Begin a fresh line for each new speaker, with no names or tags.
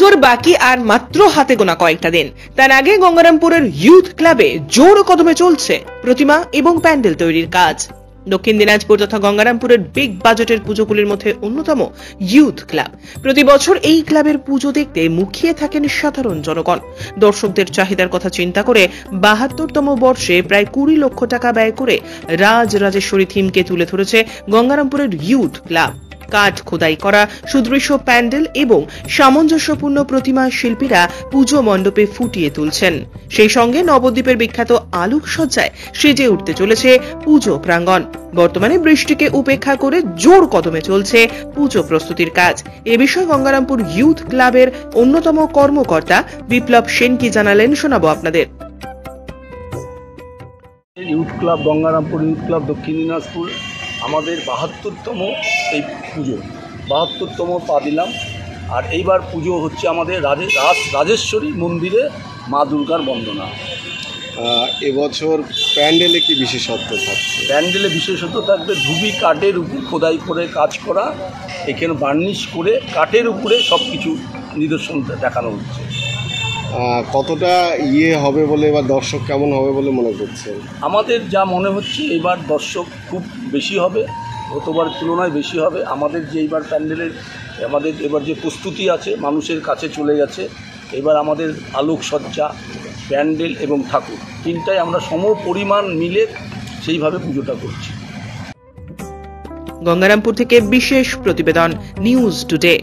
পুজোর বাকি আর মাত্র হাতে গোনা কয়েকটা দিন। তার আগে গঙ্গারামপুরের ইউথ ক্লাবে জোর কদমে চলছে প্রতিমা এবং প্যান্ডেল তৈরির কাজ। দক্ষিণ দিনাজপুর তথা গঙ্গারামপুরের বিগ বাজেটের পুজোগুলির মধ্যে অন্যতম ইউথ ক্লাব। প্রতি বছর এই ক্লাবের পুজো দেখতে মুখিয়ে থাকেন সাধারণ জনগণ। দর্শকদের চাহিদার কথা চিন্তা করে ৭২তম বর্ষে প্রায় ২০ লক্ষ টাকা ব্যয় করে রাজরাজেশ্বরী থিমকে তুলে ধরেছে গঙ্গারামপুরের ইউথ ক্লাব। কাঠ খোদাই করা সুদৃশ্য প্যান্ডেল এবং সামঞ্জস্যপূর্ণ প্রতিমা শিল্পীরা পুজো মণ্ডপে ফুটিয়ে তুলছেন। সেই সঙ্গে নবদ্বীপের বিখ্যাত আলোকসজ্জায় সেজে উঠতে চলেছে পুজো প্রাঙ্গণ। বর্তমানে বৃষ্টিকে উপেক্ষা করে জোর কদমে চলছে পুজো প্রস্তুতির কাজ। এ বিষয়ে গঙ্গারামপুর ইউথ ক্লাবের অন্যতম কর্মকর্তা বিপ্লব সেন কি জানালেন শোনাবো আপনাদের।
Youth club Gangarampur youth club দক্ষিণ দিনাজপুর আমাদের ৭২তম এই পুজো, ৭২তম পা দিলাম। আর এইবার পুজো হচ্ছে আমাদের রাজেশ্বরী মন্দিরে মা দুর্গার বন্দনা।
এবছর প্যান্ডেলে কি বিশেষত্ব থাকছে?
প্যান্ডেলে বিশেষত্ব থাকবে ধুবি কাঠের উপর খোদাই করে কাজ করা, এখানে বার্নিশ করে কাঠের উপরে সব কিছু নিদর্শন দেখানো হচ্ছে।
কতটা হবে বলে বা দর্শক কেমন হবে বলে মনে করছেন?
আমাদের যা মনে হচ্ছে এবার দর্শক খুব বেশি হবে, গতবার তুলনায় বেশি হবে। আমাদের যে এইবার প্যান্ডেলের আমাদের এবার যে প্রস্তুতি আছে মানুষের কাছে চলে গেছে। এবার আমাদের আলোকসজ্জা, প্যান্ডেল এবং ঠাকুর তিনটাই আমরা সম পরিমাণ মিলে সেইভাবে পুজোটা করছি।
গঙ্গারামপুর থেকে বিশেষ প্রতিবেদন, নিউজ টুডে।